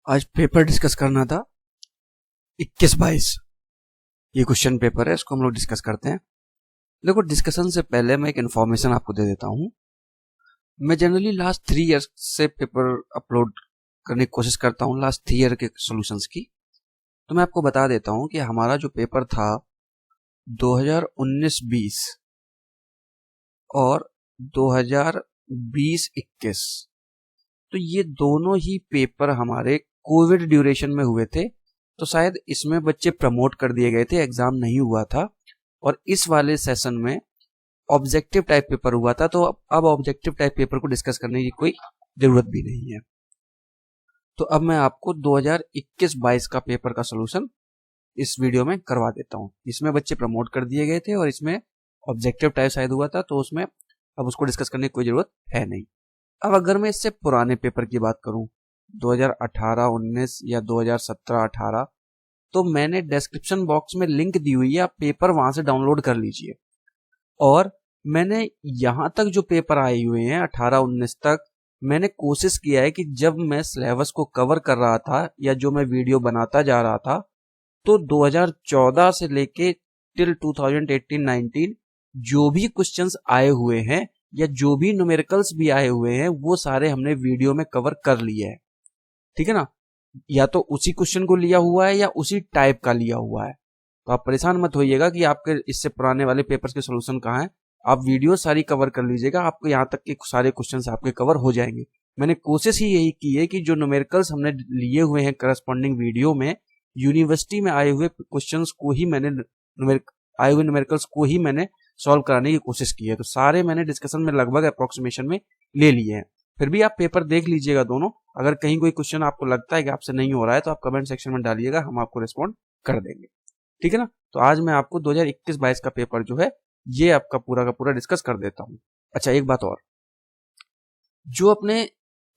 आज paper discuss करना था 21-22। ये क्वेश्चन पेपर है, इसको हम लोग डिस्कस करते हैं। देखो, डिस्कशन से पहले मैं एक इन्फॉर्मेशन आपको दे देता हूँ। मैं जनरली लास्ट 3 ईयर्स से पेपर अपलोड करने की कोशिश करता हूँ, लास्ट 3 ईयर के सॉल्यूशंस की। तो मैं आपको बता देता हूँ कि हमारा जो पेपर था 2019-20 और 2020-21, तो ये दोनों ही पेपर हमारे कोविड ड्यूरेशन में हुए थे। तो शायद इसमें बच्चे प्रमोट कर दिए गए थे, एग्जाम नहीं हुआ था। और इस वाले सेशन में ऑब्जेक्टिव टाइप पेपर हुआ था, तो अब ऑब्जेक्टिव टाइप पेपर को डिस्कस करने की कोई जरूरत भी नहीं है। तो अब मैं आपको 2021-22 का पेपर का सॉल्यूशन इस वीडियो में करवा देता हूं। इसमें बच्चे प्रमोट कर दिए गए थे और इसमें ऑब्जेक्टिव टाइप शायद हुआ था, तो उसमें अब उसको डिस्कस करने की कोई जरूरत है नहीं। अब अगर मैं इससे पुराने पेपर की बात करूं, 2018-19 या 2017-18, तो मैंने डिस्क्रिप्शन बॉक्स में लिंक दी हुई है, आप पेपर वहां से डाउनलोड कर लीजिए। और मैंने यहां तक जो पेपर आए हुए हैं 18-19 तक, मैंने कोशिश किया है कि जब मैं सिलेबस को कवर कर रहा था या जो मैं वीडियो बनाता जा रहा था, तो 2014 से लेके टिल 2018-19 जो भी क्वेश्चंस आए हुए हैं या जो भी न्यूमेरिकल्स भी आए हुए हैं, वो सारे हमने वीडियो में कवर कर लिए हैं। ठीक है ना? या तो उसी क्वेश्चन को लिया हुआ है या उसी टाइप का लिया हुआ है। तो आप परेशान मत होइएगा कि आपके इससे पुराने वाले पेपर्स के सॉल्यूशन कहाँ हैं। आप वीडियो सारी कवर कर लीजिएगा, आपको यहाँ तक के सारे क्वेश्चंस आपके कवर हो जाएंगे। मैंने कोशिश ही यही की है कि जो न्यूमेरिकल्स हमने लिए हुए हैं करस्पॉन्डिंग वीडियो में, यूनिवर्सिटी में आए हुए क्वेश्चंस को ही आए हुए न्यूमेरिकल्स को ही मैंने सॉल्व कराने की कोशिश की है। तो सारे मैंने डिस्कशन में लगभग अप्रोक्सीमेशन में ले लिए हैं। फिर भी आप पेपर देख लीजिएगा दोनों। अगर कहीं कोई क्वेश्चन आपको लगता है कि आपसे नहीं हो रहा है, तो आप कमेंट सेक्शन में डालिएगा, हम आपको रिस्पॉन्ड कर देंगे। ठीक है ना? तो आज मैं आपको 2021-22 का पेपर जो है, ये आपका पूरा का पूरा डिस्कस कर देता हूं। अच्छा, एक बात और, जो अपने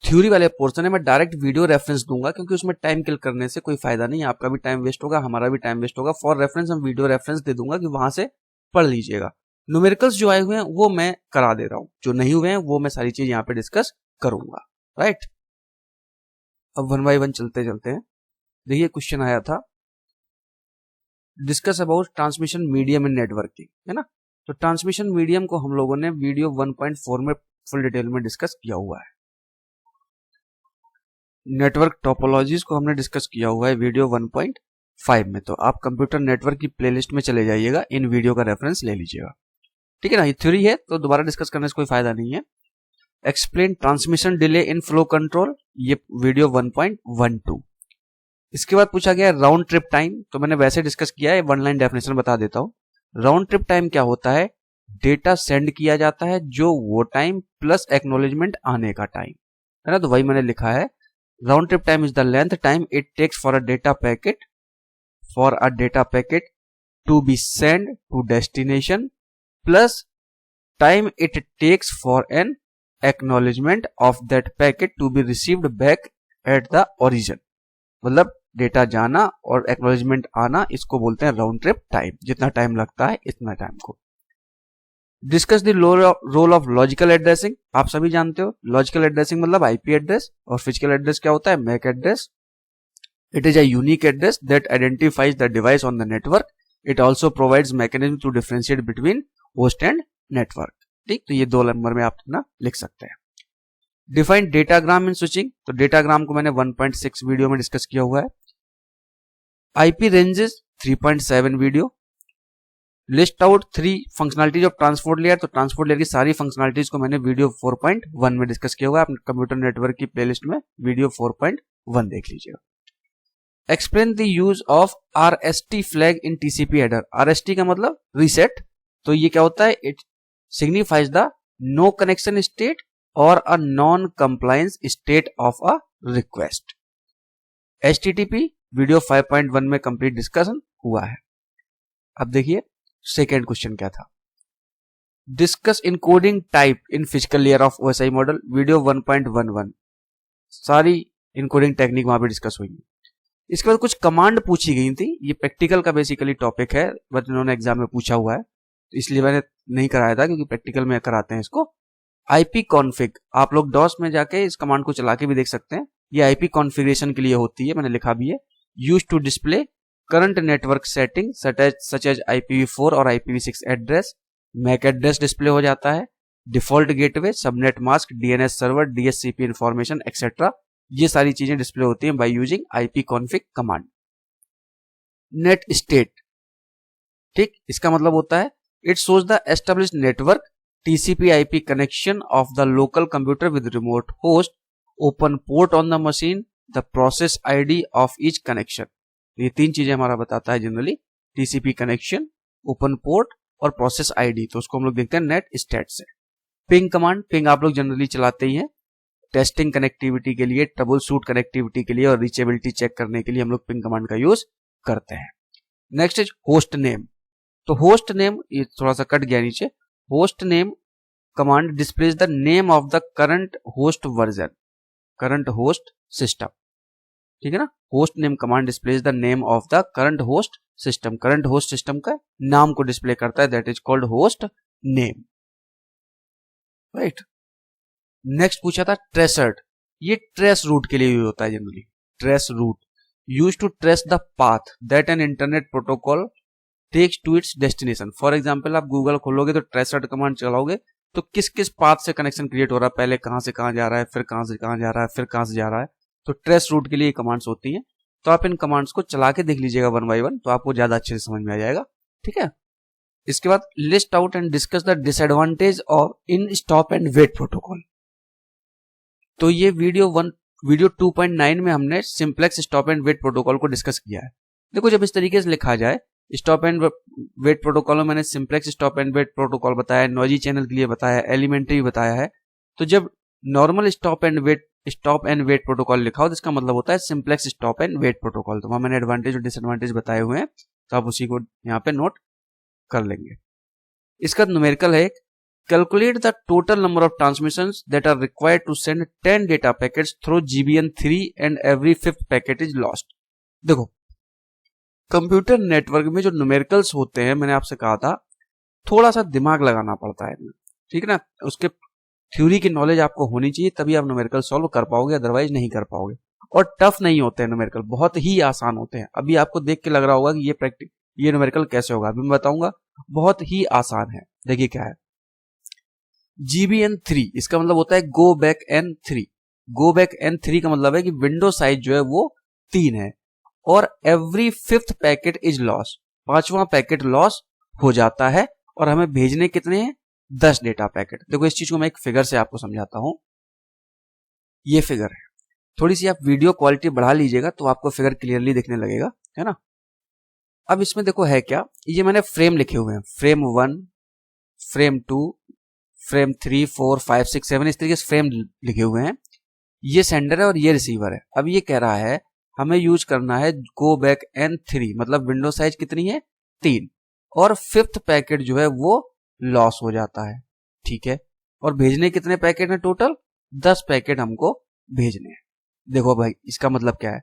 थ्योरी वाले पोर्शन है, मैं डायरेक्ट वीडियो रेफरेंस दूंगा, क्योंकि उसमें टाइम किल करने से कोई फायदा नहीं है। आपका भी टाइम वेस्ट होगा, हमारा भी टाइम वेस्ट होगा। फॉर रेफरेंस हम वीडियो रेफरेंस दे दूंगा कि वहां से पढ़ लीजिएगा। न्यूमेरिकल्स जो आए हुए हैं वो मैं करा दे रहा हूं, जो नहीं हुए हैं वो मैं सारी चीज यहाँ पे डिस्कस करूंगा। राइट, अब 1 बाय 1 चलते चलते हैं। देखिए, क्वेश्चन आया था, discuss about transmission medium in networking, है ना? तो ट्रांसमिशन मीडियम को हम लोगों ने वीडियो 1.4 में फुल डिटेल में डिस्कस किया हुआ है। नेटवर्क टोपोलॉजीज को हमने डिस्कस किया हुआ है वीडियो 1.5 में। तो आप कंप्यूटर नेटवर्क की प्लेलिस्ट में चले जाइएगा, इन वीडियो का रेफरेंस ले लीजिएगा। ठीक है ना? ये थ्योरी है, तो दोबारा डिस्कस करने से कोई फायदा नहीं है। Explain transmission delay in flow control, ये वीडियो 1.12। इसके बाद पूछा गया राउंड ट्रिप टाइम, तो मैंने वैसे डिस्कस किया है, 1 लाइन डेफिनेशन बता देता हूं। राउंड ट्रिप टाइम क्या होता है? डेटा सेंड किया जाता है जो वो टाइम प्लस एक्नॉलेजमेंट आने का टाइम, है ना? तो वही मैंने लिखा है, round trip time is the length time it takes for a data packet to be send to destination plus time it takes for an acknowledgement of that packet to be received back at the origin. मतलब data जाना और acknowledgement आना, इसको बोलते हैं round trip time. जितना time लगता है इतना टाइम को। Discuss the role of logical addressing, आप सभी जानते हो लॉजिकल एड्रेसिंग मतलब आईपी एड्रेस, और फिजिकल एड्रेस क्या होता है? MAC address. It is a unique address that identifies the device on the network. It also provides mechanism to differentiate between host and network. ठीक, तो ये 2 नंबर में आप ना लिख सकते हैं। डिफाइन डेटाग्राम इन स्विचिंग, तो डेटाग्राम को मैंने 1.6 वीडियो में डिस्कस किया हुआ है। IP ranges 3.7 video. List out 3 functionalities of transport layer, तो ट्रांसपोर्ट लेयर की सारी फंक्शनलिटीज को मैंने वीडियो 4.1 में डिस्कस किया हुआ है। अपने कंप्यूटर नेटवर्क की प्लेलिस्ट में वीडियो 4.1 देख लीजिएगा। Explain the use of RST flag in TCP header. RST का मतलब रीसेट, तो ये क्या होता है? It signifies the no connection state और a non compliance state of a request. HTTP video 5.1 में कंप्लीट डिस्कशन हुआ है। अब देखिए सेकेंड क्वेश्चन क्या था, discuss encoding type in physical layer of OSI model, video 1.11। सारी इनकोडिंग टेक्निक वहां पे डिस्कस हुई। इसके बाद कुछ कमांड पूछी गई थी, ये प्रैक्टिकल का बेसिकली टॉपिक है, बट इन्होंने एग्जाम में पूछा हुआ है, तो इसलिए मैंने नहीं कराया था, क्योंकि प्रैक्टिकल में कराते हैं इसको। IP कॉन्फिग, आप लोग डॉस में जाके इस कमांड को चला के भी देख सकते हैं। ये आईपी कॉन्फ़िगरेशन के लिए होती है, मैंने लिखा भी है। Use to display current network setting such as IPv4 और IPv6 address. Mac address display हो जाता है, default gateway, subnet mask, DNS server, DHCP information etcetera, ये सारी चीजें डिस्प्ले होती हैं by using IP config command. Net state, ठीक, इसका मतलब होता है it shows the established network TCP/IP connection of the local computer with remote host, open port on the machine, the process ID of each connection. ये तीन चीजें हमारा बताता है generally, TCP connection, open port और प्रोसेस ID। तो उसको हम लोग देखते हैं नेट स्टेट से। पिंग कमांड, पिंग आप लोग जनरली चलाते ही हैं टेस्टिंग कनेक्टिविटी के लिए, ट्रबल शूट कनेक्टिविटी के लिए और रीचेबिलिटी चेक करने के लिए हम लोग पिंग कमांड का यूज करते हैं। Next is host name. तो होस्ट नेम, ये थोड़ा सा कट गया नीचे, host name command displays the name of the current host version, current host system, ठीक है ना। Host name command displays the name of the current host system, current host system का नाम को डिस्प्ले करता है, that is called host name, right. Next पूछा था ट्रेसर्ड, ये ट्रेस रूट के लिए यूज होता है generally. Trace route use to trace the path that an internet protocol takes to its destination. For example आप गूगल खोलोगे तो ट्रेसर्ड कमांड चलाओगे तो किस किस पाथ से कनेक्शन क्रिएट हो रहा है, पहले कहां से कहां जा रहा है, फिर कहां से कहां जा रहा है, फिर कहां से जा रहा है। तो ट्रेस रूट के लिए कमांड्स होती हैं। तो आप इन कमांड्स को चला के देख लीजिएगा वन बाय वन, तो आपको ज्यादा अच्छे से समझ में आ जाएगा, ठीक है। इसके बाद list out and discuss the disadvantage of in stop and wait protocol. तो ये वीडियो 2.9 में हमने simplex stop and wait protocol को डिस्कस किया है। देखो जब इस तरीके से लिखा जाए, स्टॉप एंड वेट प्रोटोकॉल में मैंने simplex stop and wait protocol बताया, नॉइजी चैनल के लिए बताया, एलिमेंट्री बताया है। तो जब normal stop and wait protocol लिखा हो तो इसका मतलब होता है simplex stop and wait protocol. तो वहां मैंने एडवांटेज और डिसएडवांटेज बताए हुए हैं, तो आप उसी को यहाँ पे नोट कर लेंगे। इसका न्यूमेरिकल है, calculate the total number of transmissions that are required to send 10 data packets through GBN3 and every 5th packet is lost. देखो कंप्यूटर नेटवर्क में जो न्यूमेरिकल्स होते हैं, मैंने आपसे कहा था थोड़ा सा दिमाग लगाना पड़ता है, ठीक है ना। उसके थ्योरी की नॉलेज आपको होनी चाहिए, तभी आप न्यूमेरिकल सॉल्व कर पाओगे, अदरवाइज नहीं कर पाओगे। और टफ नहीं होते हैं न्यूमेरिकल, बहुत ही आसान होते हैं। अभी आपको देख के लग रहा होगा कि ये न्यूमेरिकल कैसे होगा, अभी मैं बताऊंगा। बहुत ही आसान है, देखिए क्या है। GBN3 इसका मतलब होता है go back N3। Go back N3 का मतलब है कि विंडो साइज जो है वो 3 है और every 5th packet is loss, 5वां पैकेट लॉस हो जाता है और हमें भेजने कितने हैं, 10 डेटा पैकेट। देखो इस चीज को मैं एक फिगर से आपको समझाता हूं। ये फिगर है, थोड़ी सी आप वीडियो क्वालिटी बढ़ा लीजिएगा तो आपको फिगर क्लियरली दिखने लगेगा, है ना। अब इसमें देखो है क्या, ये मैंने फ्रेम लिखे हुए हैं, फ्रेम 1, फ्रेम 2, फ्रेम 3, 4, 5, 6, 7, इस तरीके से फ्रेम लिखे हुए हैं। ये सेंडर है और ये रिसीवर है। अब ये कह रहा है हमें यूज करना है गो बैक N3, मतलब विंडो साइज कितनी है, 3, और 5th पैकेट जो है वो लॉस हो जाता है, ठीक है। और भेजने कितने पैकेट हैं टोटल, 10 पैकेट हमको भेजने हैं। देखो भाई इसका मतलब क्या है,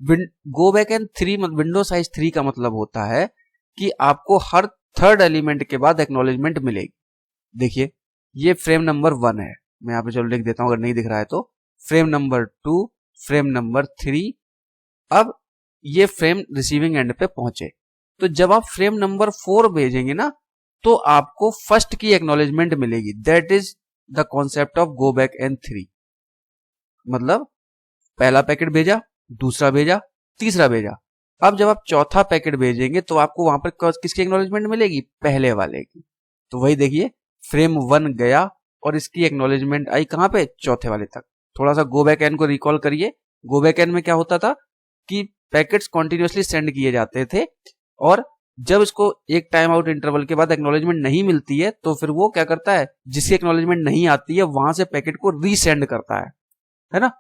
go back N3 window size 3 का मतलब होता है कि आपको हर 3rd एलिमेंट के बाद एक्नॉलेजमेंट मिलेगी। देखिए ये फ्रेम नंबर 1 है, मैं यहाँ पे चलो लिख देता हूं अगर नहीं दिख रहा है तो। फ्रेम नंबर 2, फ्रेम नंबर 3, अब ये फ्रेम रिसीविंग एंड पे पहुंचे। तो जब आप फ्रेम नंबर 4 भेजेंगे ना तो आपको फर्स्ट की एक्नॉलेजमेंट मिलेगी, that is the concept of go back N3। मतलब पहला पैकेट भेजा, दूसरा भेजा, तीसरा भेजा, अब जब आप चौथा पैकेट भेजेंगे तो आपको वहां पर किसकी एक्नॉलेजमेंट मिलेगी, पहले वाले की। तो वही देखिए फ्रेम 1 गया और इसकी एक्नॉलेजमेंट आई कहां पे, चौथे वाले तक। थोड़ा सा गो बैक एन को रिकॉल करिए। गो बैक एन में क्या होता था कि पैकेट्स कॉन्टिन्यूसली सेंड किए जाते थे और जब इसको एक टाइम आउट इंटरवल के बाद एक्नॉलेजमेंट नहीं मिलती है तो फिर वो क्या करता है, जिसकी एक्नॉलेजमेंट नहीं आती है वहां से पैकेट को रीसेंड करता है ना।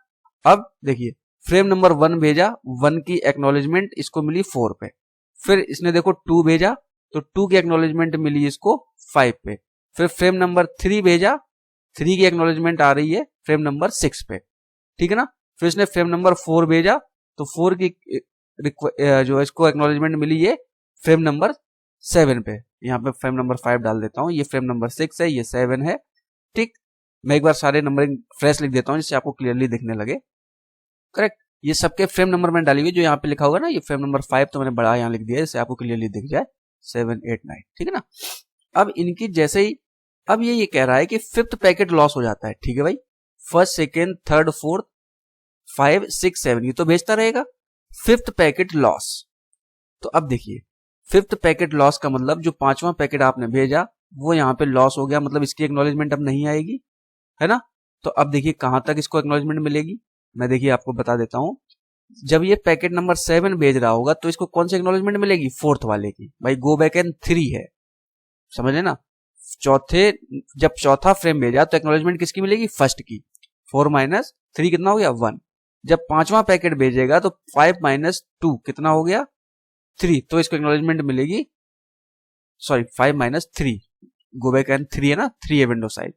अब देखिए फ्रेम नंबर 1 भेजा, 1 की एक्नॉलेजमेंट इसको मिली 4 पे, फिर इसने देखो 2 भेजा तो 2 की एक्नॉलेजमेंट मिली इसको 5 पे, फिर फ्रेम नंबर 3 भेजा, 3 की एक्नॉलेजमेंट आ रही है फ्रेम नंबर 6 पे, ठीक है ना। फिर इसने फ्रेम नंबर 4 भेजा तो 4 की जो इसको एक्नॉलेजमेंट मिली ये फ्रेम नंबर 7 पे। यहाँ पे फ्रेम नंबर 5 डाल देता हूँ, ये फ्रेम नंबर 6 है, ये 7 है, ठीक। मैं एक बार सारे नंबरिंग फ्रेश लिख देता हूँ जिससे आपको क्लियरली दिखने लगे। करेक्ट। ये सबके फ्रेम नंबर मैंने डाली हुई, जो यहाँ पे लिखा होगा ना ये फ्रेम नंबर 5 तो मैंने बड़ा यहाँ लिख दिया जैसे आपको क्लियरली दिख जाए, 7 8 9, ठीक है ना। अब इनकी जैसे ही अब ये कह रहा है कि 5th पैकेट लॉस हो जाता है, ठीक है भाई, 1st 2nd 3rd 4th 5 6 7 ये तो भेजता रहेगा। 5th पैकेट लॉस, तो अब देखिए 5th पैकेट लॉस का मतलब जो 5वां पैकेट आपने भेजा वो यहाँ पे लॉस हो गया, मतलब इसकी एक्नॉलेजमेंट अब नहीं आएगी, है ना। तो अब देखिए कहां तक इसको एक्नॉलेजमेंट मिलेगी, मैं देखिए आपको बता देता हूं। जब ये पैकेट नंबर 7 भेज रहा होगा तो इसको कौन सी एक्नॉलेजमेंट मिलेगी, 4th वाले की, भाई गो बैक एंड 3 है, समझ लेना। जब चौथा फ्रेम भेजा तो एक्नॉलेजमेंट किसकी मिलेगी, 1st की, 4 - 3 कितना हो गया 1। जब 5वां पैकेट भेजेगा तो 5 - 2 कितना हो गया 3, तो इसको एक्नॉलेजमेंट मिलेगी, सॉरी 5 - 3, गो बैक एंड 3 है ना, 3 है विंडो साइज,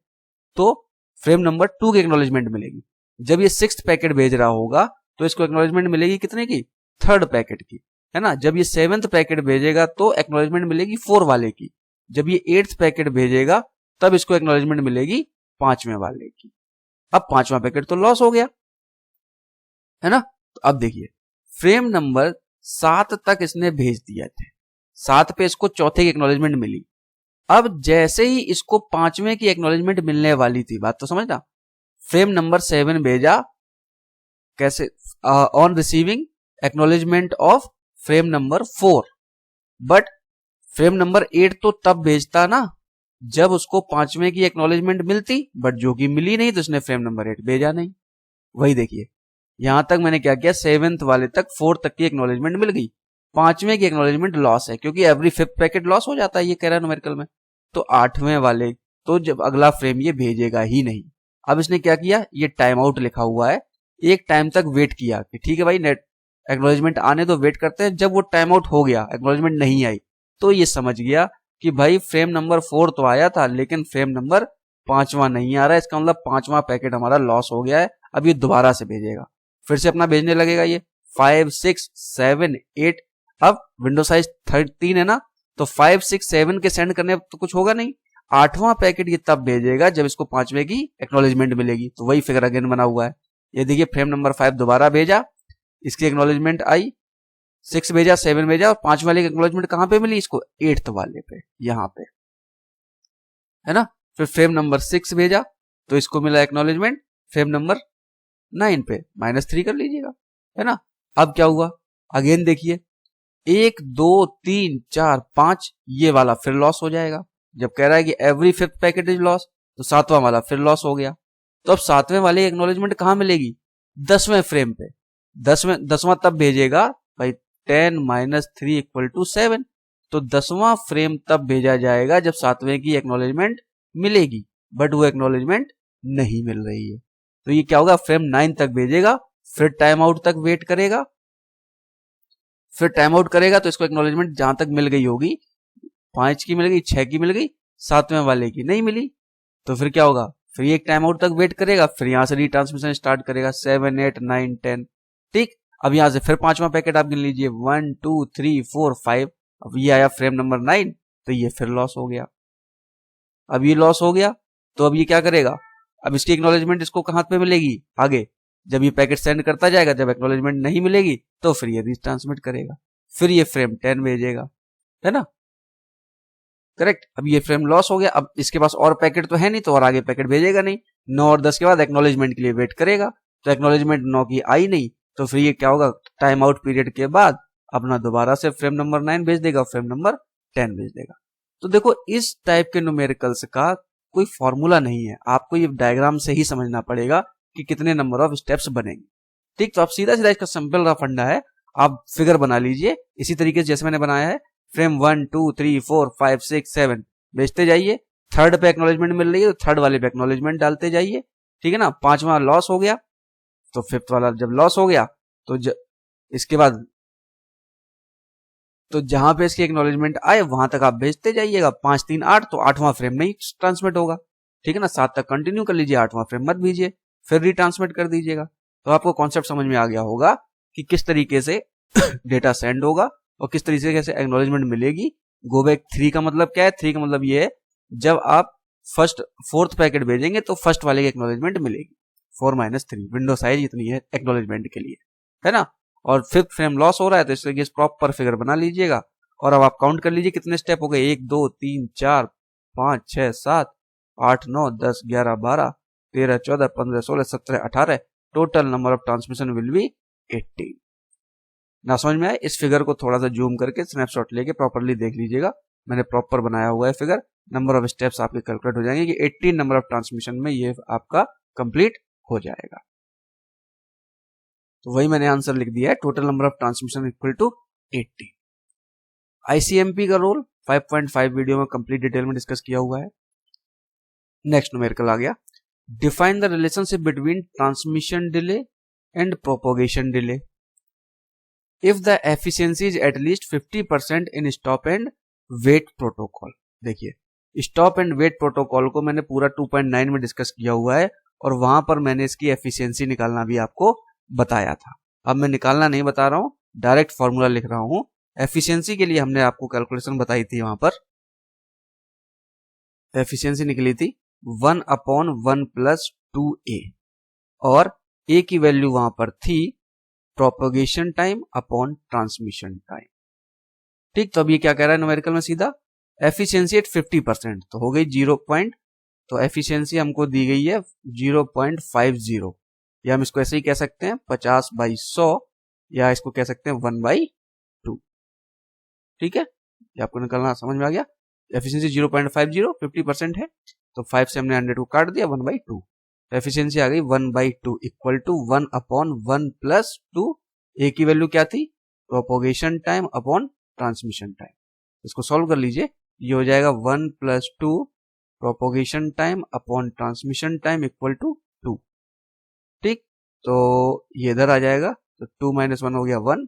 तो फ्रेम नंबर 2 की एक्नॉलेजमेंट मिलेगी। जब ये 6th पैकेट भेज रहा होगा तो इसको एक्नॉलेजमेंट मिलेगी कितने की, 3rd पैकेट की, है ना। जब ये 7th पैकेट भेजेगा तो एक्नॉलेजमेंट मिलेगी 4 वाले की। जब ये 8th पैकेट भेजेगा तब इसको एक्नॉलेजमेंट मिलेगी 5वें वाले की। अब 5वां पैकेट तो लॉस हो गया, है ना। तो अब देखिए फ्रेम नंबर 7 तक इसने भेज दिया थे, 7 पे इसको चौथे की एक्नॉलेजमेंट मिली। अब जैसे ही इसको 5वें की एक्नॉलेजमेंट मिलने वाली थी, बात तो समझना, फ्रेम नंबर 7 भेजा, कैसे, on receiving acknowledgement of frame number 4, but frame number 8 तो तब भेजता ना जब उसको 5वें की एक्नॉलेजमेंट मिलती, बट जो कि मिली नहीं तो उसने फ्रेम नंबर 8 भेजा नहीं। वही देखिए यहां तक मैंने क्या किया, 7th वाले तक 4 तक की एक्नॉलेजमेंट मिल गई, 5वें की एक्नॉलेजमेंट लॉस है क्योंकि एवरी 5th पैकेट लॉस हो जाता है, ये कह रहा है न्यूमेरिकल में। तो 8वें वाले तो जब अगला फ्रेम ये भेजेगा ही नहीं। अब इसने क्या किया, ये टाइम आउट लिखा हुआ है, एक टाइम तक वेट किया कि ठीक है भाई नेट एक्नॉलेजमेंट आने तो वेट करते हैं। जब वो टाइम आउट हो गया, एक्नॉलेजमेंट नहीं आई, तो ये समझ गया कि भाई फ्रेम नंबर 4 तो आया था लेकिन फ्रेम नंबर 5वां नहीं आ रहा है, इसका मतलब 5वां पैकेट हमारा लॉस हो गया है। अब ये दोबारा से भेजेगा, फिर से अपना भेजने लगेगा, ये 5 6 7 8, अब विंडो साइज 13 है ना, तो 5 6 7 के सेंड करने तो कुछ होगा नहीं। 8वां पैकेट ये तब भेजेगा जब इसको 5वें की एक्नॉलेजमेंट मिलेगी, तो वही फिगर अगेन बना हुआ है। ये देखिए फ्रेम नंबर 5 दोबारा भेजा, इसकी एक्नॉलेजमेंट आई, 6 भेजा 7 भेजा, और 5 वाले की एक्नॉलेजमेंट कहां पे मिली इसको, 8th वाले पे, यहां पे, है ना। फिर फ्रेम नंबर 6 भेजा तो इसको मिला एक्नॉलेजमेंट फ्रेम नंबर 9 पे, -3 कर लीजिएगा, है ना। अब क्या हुआ, अगेन देखिए 1 2 3 4 5 ये वाला फिर लॉस हो जाएगा। जब कह रहा है कि every 5th packet is loss, तो 7वां वाला फिर लॉस हो गया। तो अब 7वें वाले एक्नॉलेजमेंट कहां मिलेगी, 10वें फ्रेम पे। 10वां तब भेजेगा भाई 10 - 3 = 7, तो 10वां फ्रेम तब भेजा जाएगा जब 7वें की एक्नॉलेजमेंट मिलेगी, बट वो एक्नॉलेजमेंट नहीं मिल रही है। तो ये क्या होगा, फ्रेम 9 तक भेजेगा, फिर टाइम आउट तक वेट करेगा, फिर टाइम आउट करेगा तो इसको एक्नॉलेजमेंट जहां तक मिल गई होगी, 5 की मिल गई, 6 की मिल गई, 7वें वाले की नहीं मिली, तो फिर क्या होगा, फिर ये एक टाइम आउट तक वेट करेगा, फिर यहां से रिट्रांसमिशन स्टार्ट करेगा 7 8 9 10, ठीक। अब यहां से फिर 5वां पैकेट आप गिन लीजिए 1 2 3 4 5, अब ये आया फ्रेम नंबर 9, तो ये फिर लॉस हो गया। अब ये लॉस हो गया तो अब ये क्या करेगा, अब इसकी एक्नॉलेजमेंट इसको कहां पे मिलेगी, आगे जब ये पैकेट सेंड करता जाएगा, जब एक्नॉलेजमेंट नहीं मिलेगी तो फिर ये रिट्रांसमिट करेगा, फिर ये फ्रेम 10 भेजेगा, है ना, करेक्ट। अब ये फ्रेम लॉस हो गया, अब इसके पास और पैकेट तो है नहीं, तो और आगे पैकेट भेजेगा नहीं। 9 और 10 के बाद एक्नॉलेजमेंट के लिए वेट करेगा, तो एक्नॉलेजमेंट 9 की आई नहीं, तो फिर ये क्या होगा, टाइम आउट पीरियड के बाद अपना दोबारा से फ्रेम नंबर 9 भेज देगा, फ्रेम नंबर 10 भेज देगा। तो देखो इस टाइप के न्यूमेरिकल्स का कोई फॉर्मूला नहीं है, आपको ये डायग्राम से ही समझना पड़ेगा कि कितने नंबर ऑफ स्टेप्स बनेंगे, ठीक। तो आप सीधा सीधा इसका सिंपल रफ फंडा है, आप फिगर बना लीजिए इसी तरीके से जैसे मैंने बनाया है, फ्रेम 1 2 3 4 5 6 7 भेजते जाइए, 3rd पे एक्नॉलेजमेंट मिल रही है तो 3rd वाले पे एक्नॉलेजमेंट डालते जाइए, ठीक है ना। 5वां लॉस हो गया तो 5th वाला जब लॉस हो गया तो इसके बाद तो जहां पे इसकी एक्नॉलेजमेंट आए वहां तक आप भेजते जाइएगा, 5 3 8, तो 8वां फ्रेम नहीं ट्रांसमिट होगा, ठीक है ना। 7 तक कंटिन्यू कर लीजिए, 8वां फ्रेम मत भेजिए, फिर रिट्रांसमिट कर दीजिएगा। तो आपको कॉन्सेप्ट समझ में आ गया होगा कि किस तरीके से डेटा सेंड होगा और किस तरीके से एक्नॉलेजमेंट मिलेगी। गो बैक 3 का मतलब क्या है, 3 का मतलब ये है जब आप 4th पैकेट भेजेंगे तो फर्स्ट वाले की एक्नॉलेजमेंट मिलेगी, 4-3 विंडो साइज इतनी है एक्नॉलेजमेंट के लिए, है ना। और फिफ्थ फ्रेम लॉस हो रहा है तो इसलिए प्रॉपर फिगर बना लीजिएगा। और अब आप काउंट कर लीजिए कितने स्टेप हो गए, 1 2 3 4 5 6 7 8 9 10 11 12 13 14 15 16 17 18, total number of transmission will be 18। ना समझ में आए, इस फिगर को थोड़ा सा जूम करके स्नैपशॉट लेके प्रॉपरली देख लीजिएगा, मैंने प्रॉपर बनाया हुआ है फिगर। नंबर ऑफ स्टेप्स आपके कैलकुलेट हो जाएंगे कि 18 नंबर ऑफ ट्रांसमिशन में ये आपका कंप्लीट हो जाएगा। तो वही मैंने आंसर लिख दिया है, total number of transmission equal to 80। ICMP का रोल 5.5 वीडियो में कंप्लीट डिटेल में डिस्कस किया हुआ है। नेक्स्ट न्यूमेरिकल आ गया, define the relationship between transmission delay and propagation delay if the efficiency is at least 50% in stop and wait protocol. देखिए stop and wait protocol को मैंने पूरा 2.9 में डिस्कस किया हुआ है और वहां पर मैंने इसकी एफिशिएंसी निकालना भी आपको बताया था। अब मैं निकालना नहीं बता रहा हूं, डायरेक्ट फॉर्मूला लिख रहा हूं। एफिशिएंसी के लिए हमने आपको कैलकुलेशन बताई थी, वहां पर एफिशिएंसी निकली थी 1/1 + 2a और a की वैल्यू वहां पर थी propagation time upon transmission time. ठीक, तो अब ये क्या कह रहा है न्यूमेरिकल में, सीधा एफिशिएंसी एट 50% तो हो गई 0 पॉइंट, तो एफिशिएंसी हमको दी गई है 0.50, या हम इसको ऐसे ही कह सकते हैं 50/100, या इसको कह सकते हैं 1/2। ठीक है, ये आपको निकलना समझ में आ गया। एफिशिएंसी 0.50 50% है, तो 5 से हमने 100 को काट दिया 1/2, एफिशिएंसी आ गई 1/2 इक्वल टू 1/1 + 2। ए की वैल्यू क्या थी, propagation time upon transmission time. इसको सॉल्व कर लीजिए, ये हो जाएगा 1 + 2 propagation time upon transmission time equal to 2। ठीक, तो ये इधर आ जाएगा, तो 2 - 1 हो गया 1,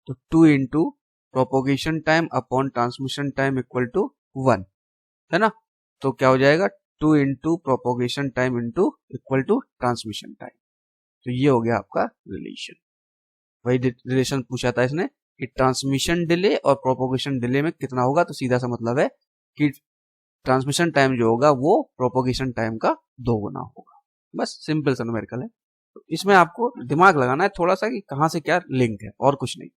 तो 2 into propagation time upon transmission time equal to 1, है ना। तो क्या हो जाएगा 2 into propagation time into equal to transmission time. तो ये हो गया आपका रिलेशन। वही रिलेशन पूछा था इसने कि ट्रांसमिशन डिले और प्रोपोगेशन डिले में कितना होगा, तो सीधा सा मतलब है कि ट्रांसमिशन टाइम जो होगा वो प्रोपोगेशन टाइम का 2 गुना होगा। बस सिंपल सा न्यूमेरिकल है। तो इसमें आपको दिमाग लगाना है थोड़ा सा कि कहां से क्या लिंक है, और कुछ नहीं।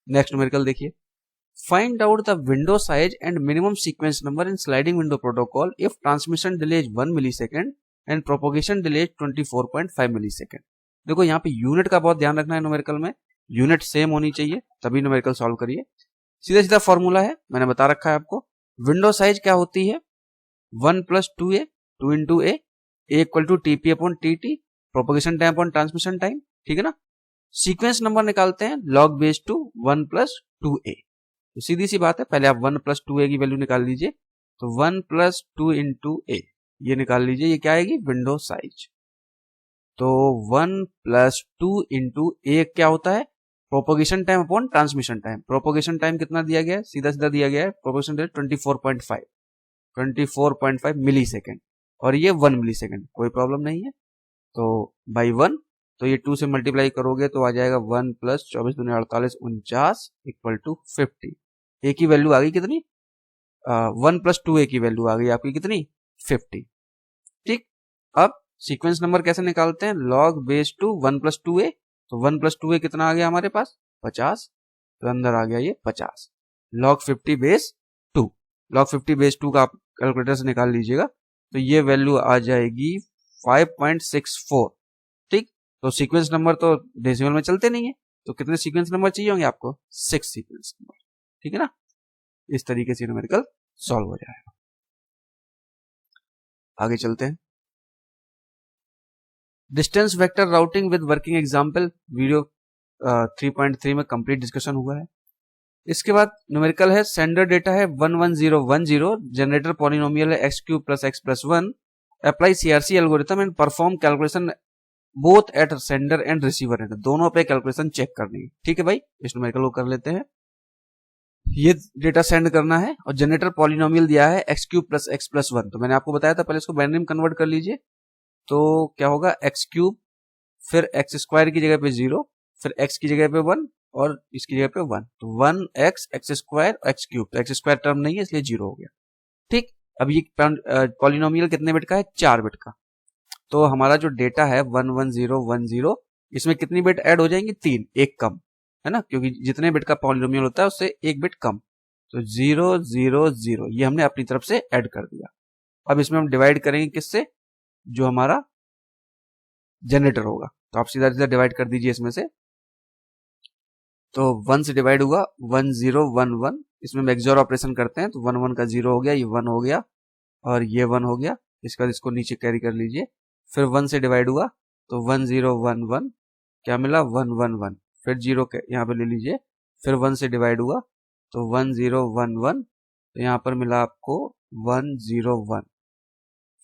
नेक्स्ट न्यूमेरिकल देखिए, find out the window size and minimum sequence number in sliding window protocol if transmission delay is 1 millisecond and propagation delay is 24.5 millisecond. देखो यहाँ पे यूनिट का बहुत ध्यान रखना है न्यूमेरिकल में, यूनिट सेम होनी चाहिए तभी न्यूमेरिकल सॉल्व करिए। सीधा सीधा फॉर्मूला है, मैंने बता रखा है आपको। विंडो साइज क्या होती है, 1 + 2a, 2 into a equal to TP upon TT, propagation time upon transmission time. ठीक है ना। सीक्वेंस नंबर निकालते हैं log बेस टू 1 + 2a। तो सीधी सी बात है, पहले आप 1 + 2a की वैल्यू निकाल लीजिए, तो 1 + 2 इंटू a ये निकाल लीजिए, ये क्या आएगी विंडो साइज। तो 1 + 2 इंटू a क्या होता है, propagation time upon transmission time. Propagation time कितना दिया गया है, सीधा सीधा दिया गया है, प्रोपोगेशन टाइम 24.5 मिलीसेकंड, और ये 1 मिलीसेकंड, कोई प्रॉब्लम नहीं है। तो बाई 1, तो ये 2 से मल्टीप्लाई करोगे तो आ जाएगा 1 + 24 दूनी 48 49 इक्वल टू 50। ए की वैल्यू आ गई कितनी, 1 + 2a की वैल्यू आ गई आपकी कितनी, 50। ठीक, अब सीक्वेंस नंबर कैसे निकालते हैं, log बेस टू 1 + 2a, तो 1 + 2a कितना आ गया हमारे पास 50, तो अंदर आ गया ये 50, log 50 बेस 2, log 50 बेस 2 का आप कैलकुलेटर से निकाल लीजिएगा, तो ये वैल्यू आ जाएगी 5.64। ठीक, तो सीक्वेंस नंबर तो डेसिमल में चलते नहीं है, तो कितने सीक्वेंस नंबर चाहिए होंगे आपको, 6 सीक्वेंस नंबर। ठीक है ना, इस तरीके से न्यूमेरिकल सॉल्व हो जाएगा। आगे चलते हैं, distance vector routing with working example video 3.3 में कंप्लीट डिस्कशन हुआ है। इसके बाद न्यूमेरिकल है, सेंडर डेटा है 11010, जनरेटर पॉलिनोमियल है x³ + x + 1, apply CRC algorithm and perform calculation both at sender and receiver and, दोनों पे कैलकुलेशन चेक करनी है। ठीक है भाई, इस न्यूमेरिकल को कर लेते हैं। ये डेटा सेंड करना है और जनरेटर पॉलिनोमियल दिया है x³ + x + 1, तो मैंने आपको बताया था पहले इसको बाइनरी में कन्वर्ट कर लीजिए। तो क्या होगा, x³ फिर x² की जगह पे 0, फिर x की जगह पे 1 और इसकी जगह पे 1, तो 1x x² x³, तो x² टर्म नहीं है इसलिए 0 हो गया। ठीक, अब ये पॉलिनोमियल कितने बिट का है, 4 बिट का, तो हमारा जो डेटा है 11010, इसमें कितनी बिट ऐड हो जाएंगी? 3, एक कम है ना, क्योंकि जितने बिट का पॉलिनोमियल होता है उससे एक बिट कम। तो 000 ये हमने अपनी तरफ से ऐड कर दिया। अब इसमें हम डिवाइड करेंगे किससे? जो हमारा जनरेटर होगा। तो आप सीधा सीधा डिवाइड कर दीजिए इसमें से। तो 1 से डिवाइड हुआ 1011, इसमें हम एक्सओर ऑपरेशन करते हैं, तो 11 का 0 हो गया, ये 1 हो गया और ये 1 हो गया। इसके बाद इसको नीचे कैरी कर लीजिए। फिर 1 से डिवाइड हुआ तो 1011, क्या मिला? 111। फिर 0 यहाँ पे ले लीजिए। फिर 1 से डिवाइड हुआ तो 1011, तो यहाँ पर मिला आपको 101।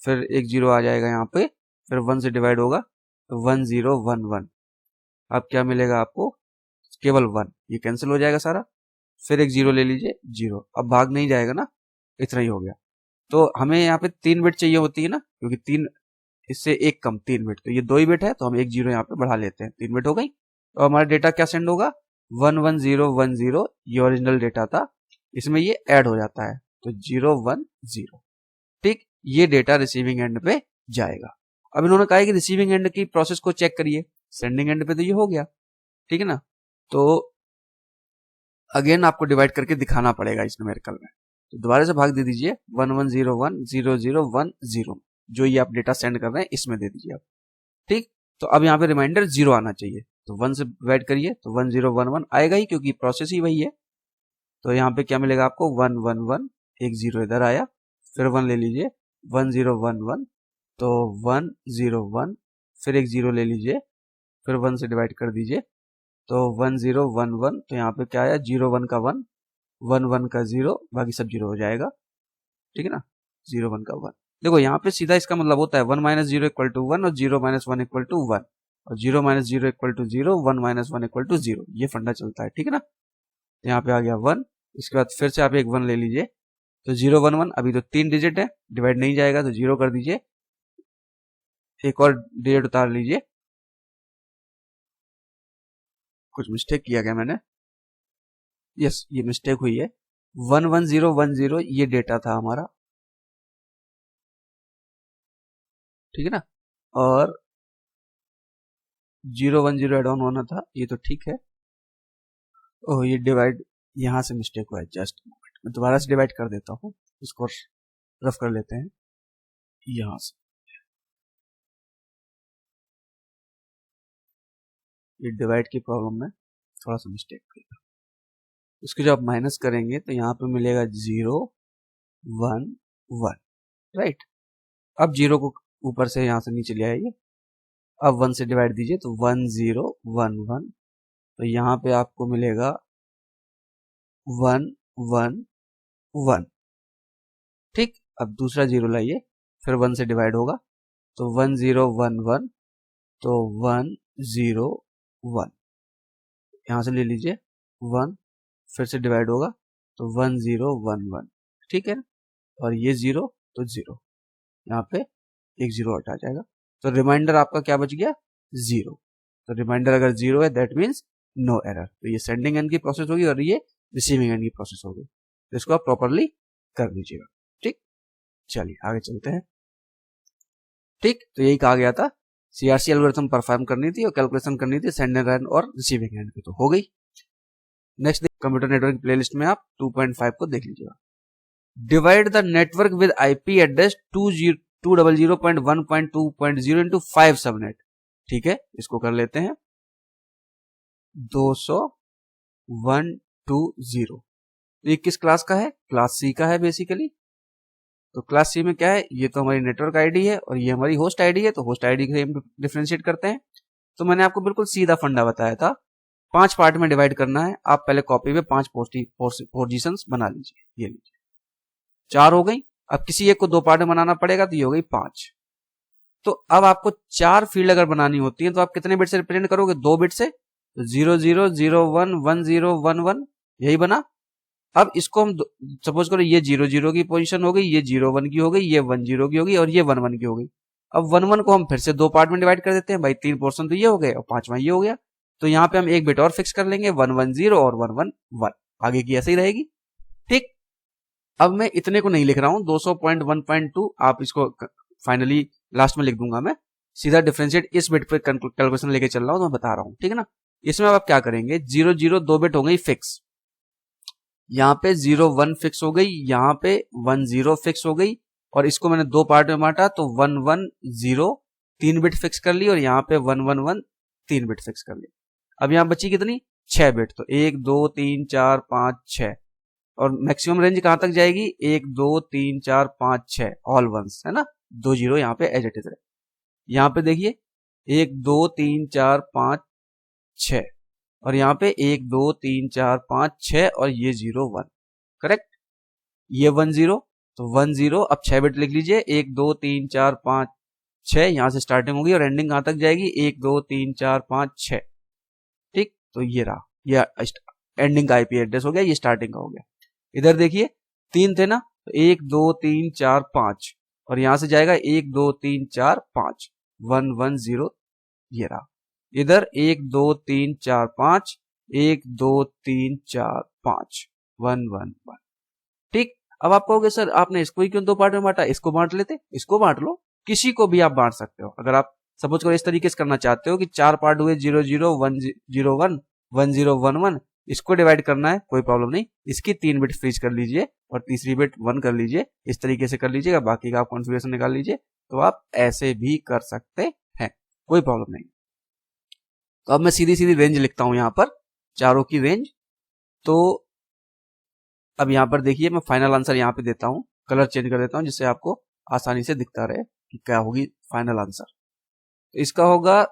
फिर एक 0 आ जाएगा यहाँ पे। फिर 1 से डिवाइड होगा तो 1011। अब क्या मिलेगा आपको? केवल 1, ये कैंसिल हो जाएगा सारा। फिर एक 0 ले लीजिए, 0। अब भाग नहीं जाएगा ना, इतना ही हो गया। तो हमें यहाँ पे 3 बिट चाहिए होती है ना, क्योंकि 3 इससे एक कम 3 बिट, तो ये 2 ही बिट है, तो हम एक 0 यहाँ पे बढ़ा लेते हैं। 3 बिट हो गई। तो हमारा डेटा क्या सेंड होगा? 11010, ये ओरिजिनल डेटा था, इसमें ये ऐड हो जाता है तो 010। ठीक, ये डेटा रिसीविंग एंड पे जाएगा। अब इन्होंने कहा है कि रिसीविंग एंड की प्रोसेस को चेक करिए। सेंडिंग एंड पे तो ये हो गया, ठीक है ना। तो अगेन आपको डिवाइड करके दिखाना पड़ेगा इस न्यूमेरिकल में। तो दोबारा से भाग दे दीजिए 11010010, जो ये आप डेटा सेंड कर रहे हैं इसमें दे दीजिए आप। ठीक, तो अब यहाँ पे रिमाइंडर 0 आना चाहिए, तो 1 से डिवाइड करिए तो 1011 आएगा ही, क्योंकि प्रोसेस ही वही है। तो यहाँ पे क्या मिलेगा आपको? 111, एक 0 इधर आया, फिर 1 ले लीजिए 1011, तो 101, फिर एक 0 ले लीजिए, फिर 1 से डिवाइड कर दीजिए तो 1011, तो यहाँ पे क्या आया? 01 का 1, 11 का 0, बाकी सब 0 हो जाएगा, ठीक है ना। 01 का 1, देखो यहाँ पे सीधा इसका मतलब होता है 1 - 0 = 1 और 0 - 1 = 1 और 0 - 0 = 0, 1 - 1 = 0, ये फंडा चलता है, ठीक है ना। तो यहाँ पे आ गया 1। इसके बाद फिर से आप एक 1 ले लीजिए, तो 011, अभी तो 3 डिजिट है, डिवाइड नहीं जाएगा, तो 0 कर दीजिए। एक और डिजिट उतार लीजिए, कुछ मिस्टेक किया गया मैंने, यस ये मिस्टेक हुई है। 11010 ये डेटा था हमारा, ठीक है ना, और 010 एड ऑन होना था, ये तो ठीक है। ओह, ये डिवाइड यहां से मिस्टेक हुआ है, जस्ट मैं दोबारा से डिवाइड कर देता हूँ, इसको रफ कर लेते हैं यहां से। ये डिवाइड की प्रॉब्लम में थोड़ा सा मिस्टेक हुआ। इसको जब आप माइनस करेंगे तो यहाँ पे मिलेगा 0 1 1, राइट। अब 0 को ऊपर से यहाँ से नीचे ले आइए, अब 1 से डिवाइड दीजिए तो 1011, तो यहाँ पे आपको मिलेगा 111, ठीक। अब दूसरा 0 लाइए, फिर 1 से डिवाइड होगा तो 1011, तो 101, यहाँ से ले लीजिए 1, फिर से डिवाइड होगा तो 1011, ठीक है। और ये 0 तो 0, यहाँ पे एक 0 हटा जाएगा, तो रिमाइंडर आपका क्या बच गया? 0। तो रिमाइंडर अगर 0 है दैट मीन्स नो एरर। तो ये सेंडिंग एंड की प्रोसेस होगी और ये रिसीविंग एंड की प्रोसेस होगी, तो इसको आप प्रॉपरली कर लीजिएगा, ठीक। चलिए आगे चलते हैं। ठीक, तो यही कहा गया था, सीआरसी एल्गोरिथम परफॉर्म करनी थी और कैलकुलेशन करनी थी सेंडिंग एंड और रिसीविंग एंड की, तो हो गई। नेक्स्ट कंप्यूटर नेटवर्क प्लेलिस्ट में आप 2.5 को देख लीजिएगा। Divide the network with IP address 200.1.2.0 into 5 subnet, ठीक है, इसको कर लेते हैं 200.1.2.0। ये किस क्लास का है? क्लास सी का है बेसिकली। तो क्लास सी में क्या है? ये तो हमारी नेटवर्क आईडी है और ये हमारी होस्ट आईडी है, तो होस्ट आईडी से हम डिफरेंशिएट करते हैं। तो मैंने आपको बिल्कुल सीधा फंडा बताया था, 5 पार्ट में डिवाइड करना है। आप पहले कॉपी में 5 पोजीशंस बना लीजिए, ये लीजिए 4 हो गई। अब किसी एक को 2 पार्ट में बनाना पड़ेगा, तो ये हो गई 5। तो अब आपको 4 फील्ड अगर बनानी होती है तो आप कितने बिट से रिप्रेजेंट करोगे? 2 बिट से, तो 00011011, यही बना। अब इसको हम सपोज करो ये 00 की पोजीशन हो गई, ये 01 की हो गई, ये 10 की हो गई और ये 11 की हो गई। अब 11 को हम फिर से 2 पार्ट में डिवाइड कर देते हैं भाई, 3 पोर्शन तो ये हो गए और 5वां ये हो गया। तो यहाँ पे हम एक बिट और फिक्स कर लेंगे, 110 और 111, आगे की ऐसे ही रहेगी, ठीक। अब मैं इतने को नहीं लिख रहा हूं, 200.1.2 आप इसको फाइनली लास्ट में लिख दूंगा मैं, सीधा डिफरेंशिएट इस बिट पे कैलकुलेशन लेके चल रहा हूं तो मैं बता रहा हूं, ठीक है ना। इसमें अब आप क्या करेंगे, 0 0 2 बिट हो गई फिक्स, यहाँ पे 0 1 फिक्स हो गई, यहाँ पे 1 0 फिक्स हो गई, और इसको मैंने दो पार्ट में बांटा तो 1 1 0 3 बिट फिक्स कर ली, और यहाँ पे 1 1 1 3 बिट फिक्स कर ली। अब यहाँ बची कितनी, 6 बिट, तो 1 2 3 4 5 6, और मैक्सिमम रेंज कहां तक जाएगी, 1 2 3 4 5 6 ऑल वंस, है ना, 2 0 यहाँ पे एज इट इज है। यहाँ पे देखिए 1 2 3 4 5 6, और यहाँ पे 1 2 3 4 5 6, और ये 0 1, करेक्ट, ये 1 0, तो 1 0, अब 6 बिट लिख लीजिए, 1 2 3 4 5 6, यहां से स्टार्टिंग होगी और एंडिंग कहां तक जाएगी, 1 2 3 4 5 6, ठीक, तो ये रहा, ये एंडिंग का आईपी एड्रेस हो गया, ये स्टार्टिंग का हो गया। इधर देखिए 3 थे ना, तो 1 2 3 4 5, और यहां से जाएगा 1 2 3 4 5 1 1 0, ये रहा। इधर 1 2 3 4 5 1 2 3 4 5 1 1 1, ठीक। अब आप कहोगे सर आपने इसको ही क्यों दो पार्ट में बांटा, इसको बांट लेते, इसको बांट लो, किसी को भी आप बांट सकते हो। अगर आप सपोज करो इस तरीके से करना चाहते हो कि 4 पार्ट हुए 0 0 1 0 1 1 0 1 1, इसको डिवाइड करना है, कोई प्रॉब्लम नहीं, इसकी 3 बिट फ्रीज कर लीजिए और तीसरी बिट 1 कर लीजिए, इस तरीके से कर लीजिएगा, बाकी का आप कॉन्फ़िगरेशन निकाल लीजिए, तो आप ऐसे भी कर सकते हैं, कोई प्रॉब्लम नहीं। तो अब मैं सीधी सीधी रेंज लिखता हूं यहां पर, चारों की रेंज। तो अब यहां पर देखिए मैं फाइनल आंसर यहां पे देता हूं, कलर चेंज कर देता हूं जिससे आपको आसानी से दिखता रहे कि क्या होगी फाइनल आंसर। तो इसका होगा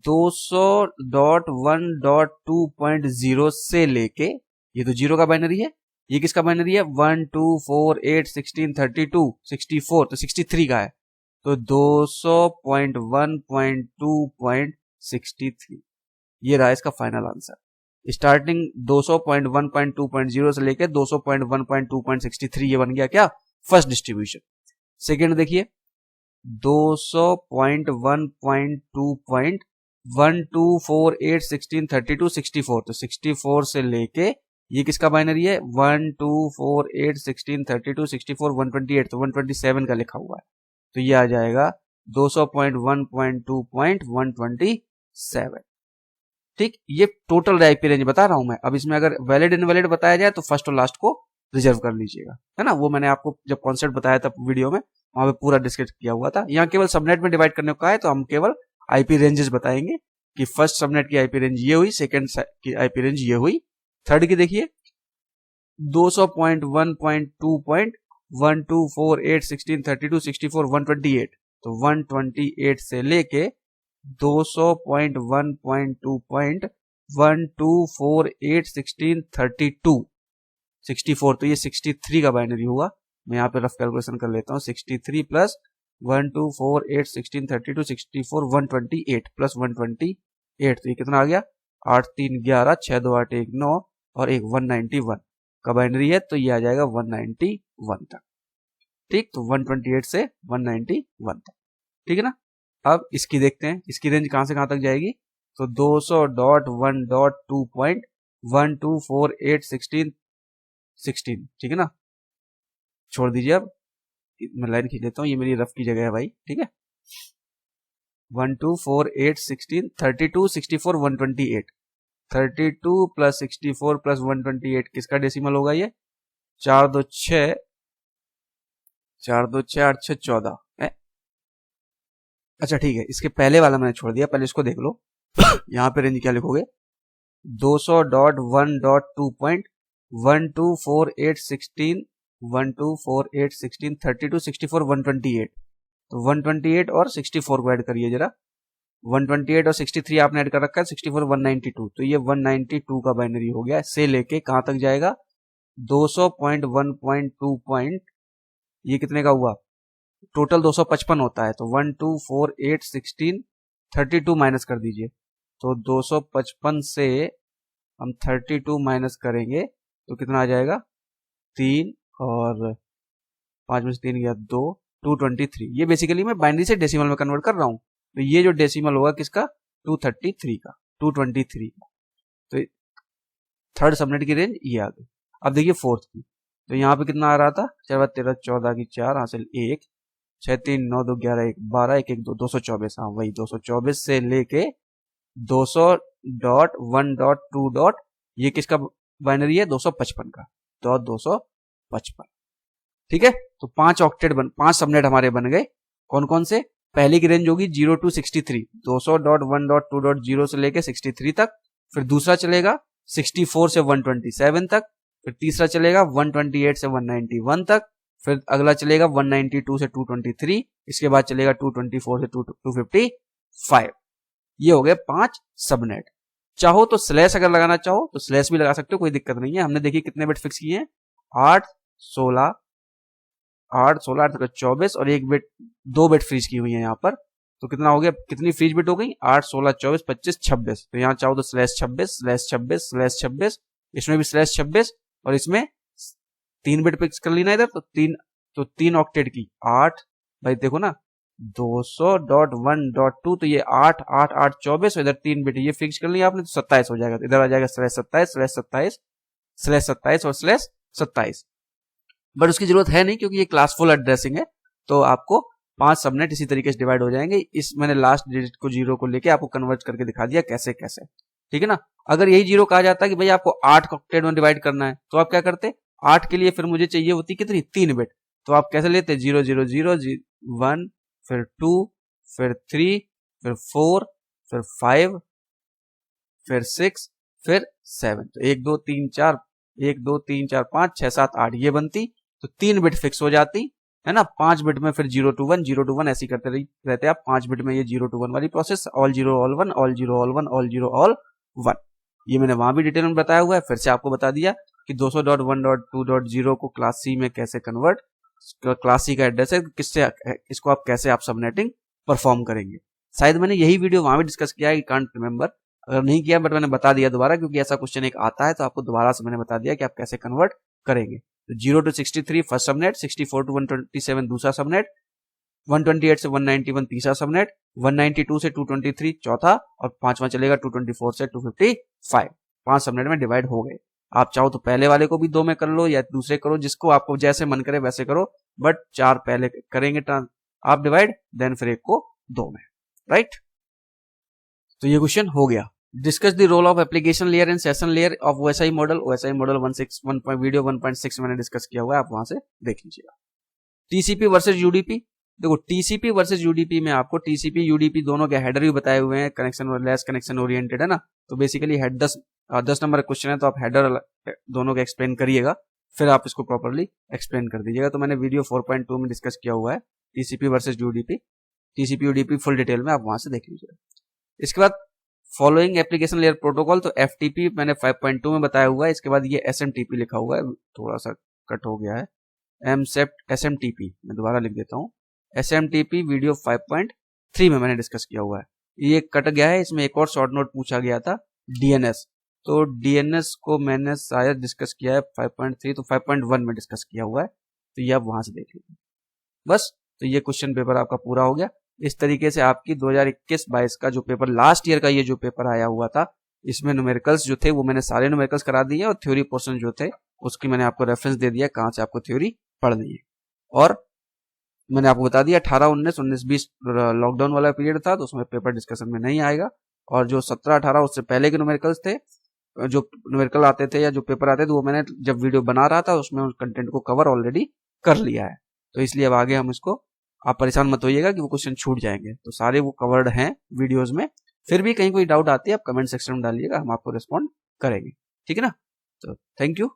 200.1.2.0 से लेके, ये तो 0 का बाइनरी है, ये किसका बाइनरी है, 1 2 4 8 16 32 64, तो 63 का है, तो 200.1.2.63, ये रहा इसका फाइनल आंसर। स्टार्टिंग 200.1.2.0 से लेके 200.1.2.63, ये बन गया क्या, फर्स्ट डिस्ट्रीब्यूशन। सेकेंड देखिए 200.1.2.124816264, तो 64 से लेके ये किसका बाइनरी है, 124816264 128, तो 127 का लिखा हुआ है, तो ये आ जाएगा 200.1.2.127, ठीक। ये टोटल आईपी रेंज बता रहा हूं मैं। अब इसमें अगर वैलिड इनवैलिड बताया जाए तो फर्स्ट और लास्ट को रिजर्व कर लीजिएगा, है ना, वो मैंने आपको जब कॉन्सेप्ट बताया था वीडियो में, वहां पे पूरा डिस्कस किया हुआ था। यहाँ केवल सबनेट में डिवाइड करने को है, तो हम केवल आईपी रेंजेस बताएंगे कि फर्स्ट सबनेट की आईपी रेंज ये हुई, सेकंड की आईपी रेंज ये हुई, थर्ड की देखिए 200.1.2.124816264 128, तो 128 से लेके 200.1.2.1248162 64, तो ये 63 का बाइनरी हुआ। मैं यहाँ पे रफ कैलकुलेशन कर लेता हूँ, 63 प्लस 1248162 64 128 प्लस 128, तो ये कितना आ गया, 8 3 11 6 2 8 1 9 और एक 191 का बाइनरी है, तो ये आ जाएगा 191 तक, ठीक। तो 128 से 191 तक, ठीक है ना। अब इसकी देखते हैं, इसकी रेंज कहां से कहां तक जाएगी, तो 200.1.2.1248116, ठीक है ना। छोड़ दीजिए, अब मैं लाइन खींच लेता हूं, ये मेरी रफ की जगह है भाई, ठीक है। 1248116 32 64 128, 32 प्लस 64 प्लस 128 किसका डेसिमल होगा, ये 4 2 6 4 2 6 8 6 14 है। अच्छा ठीक है, इसके पहले वाला मैंने छोड़ दिया, पहले इसको देख लो। यहाँ पे रेंज क्या लिखोगे, 200.1.2.1248116 1248116 32 64 128, तो 128 और 64 को ऐड करिए जरा, 128 और 63 आपने ऐड कर रखा है, 64 192, तो ये 192 का बाइनरी हो गया, से लेके कहां तक जाएगा, 200.1.2. ये कितने का हुआ, टोटल 255 होता है, तो 1248116 32 माइनस कर दीजिए, तो 255 से हम 32 माइनस करेंगे तो कितना आ जाएगा, 3 और 5 में से 3 गया 2 223। ये बेसिकली मैं बाइनरी से डेसिमल में कन्वर्ट कर रहा हूं, तो ये जो डेसिमल होगा किसका, 233 का, 223 का। तो थर्ड सबनेट की रेंज ये आ गई। अब देखिए फोर्थ की, तो यहाँ पे कितना आ रहा था, 4 13 14 की 4 हासिल 1 6 3 9 2 11 1 12 1 1 2 224, हाँ वही 224 से लेके 200.1.2. ये किसका बाइनरी है? 255 का, तो 255. ठीक है, तो 5 सबनेट हमारे बन गए। कौन कौन से? पहली की रेंज होगी 0 to 63, 200.1.2.0 से लेके 63 तक। फिर दूसरा चलेगा 64 से 127 तक। फिर तीसरा चलेगा 128 से 191 तक। फिर अगला चलेगा 192 से 223। इसके बाद चलेगा 224 से 255। ये हो गए 5 सबनेट। चाहो तो स्लैश अगर लगाना चाहो तो स्लैश भी लगा सकते हो, कोई दिक्कत नहीं है। हमने देखिए कितने बिट फिक्स किए हैं, 8 16 8 16 8 24 और एक बिट 2 बिट फ्रीज की हुई है यहाँ पर। तो कितना हो गया, कितनी फ्रीज बिट हो गई? 8 16 24 25 26। तो यहाँ चाहो तो स्लैश 26 स्लैश 26 स्लैश 26, इसमें भी स्लैश 26 और इसमें 3 बिट फिक्स कर लेना इधर। तो 3 ऑक्टेट की 8, भाई देखो ना 200.1.2, तो ये 8 8 8 24, इधर 3 बिट ये फिक्स कर लिया आपने, तो 27 हो जाएगा। तो इधर आ जाएगा स्लैश 27 स्लैश 27 स्लैश 27 और स्लैश 27। बट उसकी जरूरत है नहीं क्योंकि ये क्लासफुल एड्रेसिंग है। तो आपको 5 सबनेट इसी तरीके से डिवाइड हो जाएंगे। इस मैंने लास्ट डिजिट को 0 को लेके आपको कन्वर्ट करके दिखा दिया कैसे कैसे, ठीक है ना। अगर यही 0 कहा जाता है कि भाई आपको 8 ऑक्टेट में डिवाइड करना है, तो आप क्या करते? 8 के लिए फिर मुझे चाहिए होती कितनी? 3 बिट। तो आप कैसे लेते? 0 0 0 1, फिर 2, फिर 3, फिर 4, फिर 5, फिर 6, फिर 7। तो 1 2 3 4 1 2 3 4 5 6 7 8 ये बनती। तो 3 बिट फिक्स हो जाती है ना। 5 बिट में फिर 0 to 1 0 to 1 ऐसी करते रहते आप। 5 बिट में ये 0 to 1 वाली process, all 0 all 1 all 0 all 1 all 0 all 1। ये मैंने वहां भी डिटेल में बताया हुआ है, फिर से आपको बता दिया कि 200.1.2.0 को क्लास सी में कैसे कन्वर्ट, क्लास सी का एड्रेस है, किससे इसको आप कैसे आप सबनेटिंग परफॉर्म करेंगे। शायद मैंने यही वीडियो वहां भी डिस्कस किया है, कांट रिमेंबर, अगर नहीं किया बट मैंने बता दिया दोबारा, क्योंकि ऐसा क्वेश्चन एक आता है तो आपको दोबारा से मैंने बता दिया कि आप कैसे कन्वर्ट करेंगे। तो 0 to 63 फर्स्ट सबनेट, 64 to 127 दूसरा सबनेट, 128 से 191 तीसरा सबनेट, 192 से 223 चौथा, और पांचवा चलेगा 224 से 255। 5 सबनेट में डिवाइड हो गए। आप चाहो तो पहले वाले को भी 2 में कर लो या दूसरे करो, जिसको आपको जैसे मन करे वैसे करो, बट 4 पहले करेंगे आप डिवाइड, देन फिर एक को 2 में, राइट। तो ये क्वेश्चन हो गया। Discuss the role of application layer and session layer of OSI model. OSI model 1 video 1.6 मैंने डिस्कस किया हुआ है, आप वहां से देख लीजिएगा। TCP versus UDP. देखो टीसीपी वर्सेस यूडीपी में आपको टीसीपी यूडीपी दोनों के हेडर भी बताए हुए हैं, कनेक्शन और लेस कनेक्शन ओरिएंटेड है ना। तो बेसिकली हेड 10 नंबर क्वेश्चन है, तो आप हेडर दोनों का एक्सप्लेन करिएगा, फिर आप इसको प्रॉपर्ली एक्सप्लेन कर दीजिएगा। तो मैंने वीडियो 4.2 में डिस्कस किया हुआ है TCP versus UDP, TCP UDP full detail में, आप वहां से देख लीजिएगा। इसके बाद फॉलोइंग एप्लीकेशन लेयर प्रोटोकॉल, तो एफटीपी मैंने 5.2 में बताया हुआ है। इसके बाद ये एसएमटीपी लिखा हुआ है, थोड़ा सा कट हो गया है, एसएमटीपी मैं दोबारा लिख देता हूँ। एसएमटीपी वीडियो 5.3 में मैंने डिस्कस किया हुआ है, ये कट गया है। इसमें एक और शॉर्ट नोट पूछा गया था, डीएनएस। तो डीएनएस को मैंने शायद डिस्कस किया है 5.3, तो 5.1 में डिस्कस किया हुआ है, तो ये आप वहां से देख लीजिए बस। तो ये क्वेश्चन पेपर आपका पूरा हो गया। इस तरीके से आपकी 2021-22 का जो पेपर, लास्ट ईयर का ये जो पेपर आया हुआ था, इसमें न्यूमेरिकल्स जो थे वो मैंने सारे न्यूमेरिकल्स करा दिए, और थ्योरी पोर्शन जो थे उसकी मैंने आपको रेफरेंस दे दिया कहां से आपको थ्योरी पढ़नी है। और मैंने आपको बता दिया 18 19 19 20 लॉकडाउन वाला पीरियड था, तो उसमें पेपर डिस्कशन में नहीं आएगा। और जो 17 18 उससे पहले के न्यूमेरिकल्स थे, जो न्यूमेरिकल आते थे या जो पेपर आते थे, वो मैंने जब वीडियो बना रहा था उसमें उस कंटेंट को कवर ऑलरेडी कर लिया है। तो इसलिए अब आगे हम इसको, आप परेशान मत होइएगा कि वो क्वेश्चन छूट जाएंगे, तो सारे वो कवर्ड हैं वीडियोस में। फिर भी कहीं कोई डाउट आती है आप कमेंट सेक्शन में डालिएगा, हम आपको रिस्पॉन्ड करेंगे, ठीक है ना। तो थैंक यू।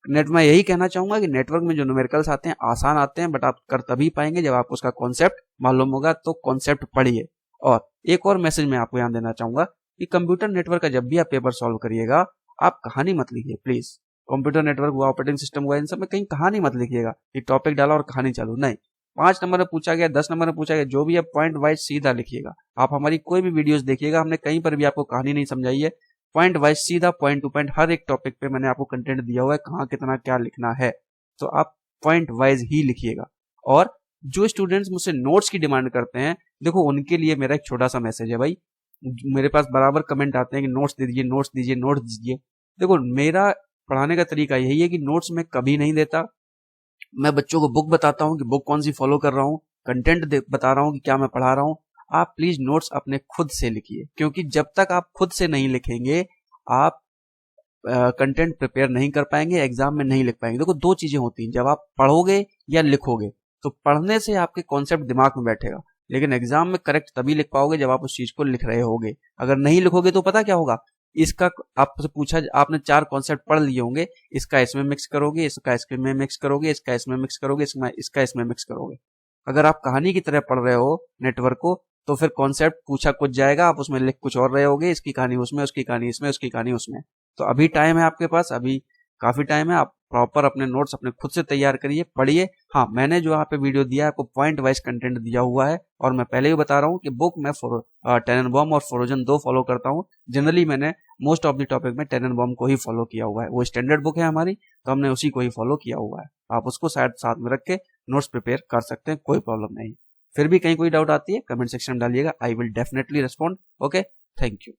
मैं यही कहना चाहूंगा कि नेटवर्क में जो न्यूमेरिकल्स आते हैं आसान आते हैं, बट आप कर तभी पाएंगे जब आपको उसका कॉन्सेप्ट मालूम होगा। तो कॉन्सेप्ट पढ़िए। और एक और मैसेज मैं आपको यहाँ देना चाहूंगा कि कंप्यूटर नेटवर्क का जब भी आप पेपर सॉल्व करिएगा, आप कहानी मत लिखिए प्लीज। कंप्यूटर नेटवर्क हुआ, ऑपरेटिंग सिस्टम हुआ, इन सब में कहीं कहानी मत लिखिएगा कि टॉपिक डाला और कहानी चालू, नहीं। 5 नंबर में पूछा गया, 10 नंबर में पूछा गया, जो भी है पॉइंट वाइज सीधा लिखिएगा। आप हमारी कोई भी वीडियोस देखिएगा, हमने कहीं पर भी आपको कहानी नहीं समझाई है। पॉइंट वाइज सीधा पॉइंट टू पॉइंट हर एक टॉपिक पे मैंने आपको कंटेंट दिया हुआ है, कहाँ कितना क्या लिखना है। तो आप पॉइंट वाइज ही लिखिएगा। और जो स्टूडेंट्स मुझसे नोट्स की डिमांड करते हैं, देखो उनके लिए मेरा एक छोटा सा मैसेज है भाई। मेरे पास बराबर कमेंट आते हैं कि नोट्स दे दीजिए, नोट्स दीजिए, नोट्स दीजिए। देखो मेरा पढ़ाने का तरीका यही है कि नोट्स मैं कभी नहीं देता। मैं बच्चों को बुक बताता हूँ कि बुक कौन सी फॉलो कर रहा हूँ, कंटेंट बता रहा हूँ कि क्या मैं पढ़ा रहा हूँ, आप प्लीज नोट्स अपने खुद से लिखिए, क्योंकि जब तक आप खुद से नहीं लिखेंगे आप कंटेंट प्रिपेयर नहीं कर पाएंगे, एग्जाम में नहीं लिख पाएंगे। देखो दो चीजें होती हैं, जब आप पढ़ोगे या लिखोगे तो पढ़ने से आपके कॉन्सेप्ट दिमाग में बैठेगा, लेकिन एग्जाम में करेक्ट तभी लिख पाओगे जब आप उस चीज को लिख रहे होगे। अगर नहीं लिखोगे तो पता क्या होगा, इसका आपसे पूछा, आपने 4 कॉन्सेप्ट पढ़ लिए होंगे, इसका इसमें मिक्स करोगे, इसका इसमें मिक्स करोगे, इसका इसमें मिक्स करोगे, इसका इसमें मिक्स करोगे। अगर आप कहानी की तरह पढ़ रहे हो नेटवर्क को, तो फिर कॉन्सेप्ट पूछा कुछ जाएगा, आप उसमें लिख कुछ और रहे होगे, इसकी कहानी उसमें, उसकी कहानी इसमें, उसकी कहानी उसमें। तो अभी टाइम है आपके पास, अभी काफी टाइम है, आप प्रॉपर अपने नोट्स अपने खुद से तैयार करिए, पढ़िए। हाँ, मैंने जो यहाँ पे वीडियो दिया है आपको पॉइंट वाइज कंटेंट दिया हुआ है, और मैं पहले ही बता रहा हूँ कि बुक मैं टेनेनबॉम और फ्रोजन 2 फॉलो करता हूँ। जनरली मैंने मोस्ट ऑफ द टॉपिक में टेनेनबॉम को ही फॉलो किया हुआ है, वो स्टैंडर्ड बुक है हमारी, तो हमने उसी को ही फॉलो किया हुआ है। आप उसको शायद साथ में रख के नोट्स प्रिपेयर कर सकते हैं, कोई प्रॉब्लम नहीं। फिर भी कहीं कोई डाउट आती है कमेंट सेक्शन में डालिएगा, I will definitely respond. Okay, thank you.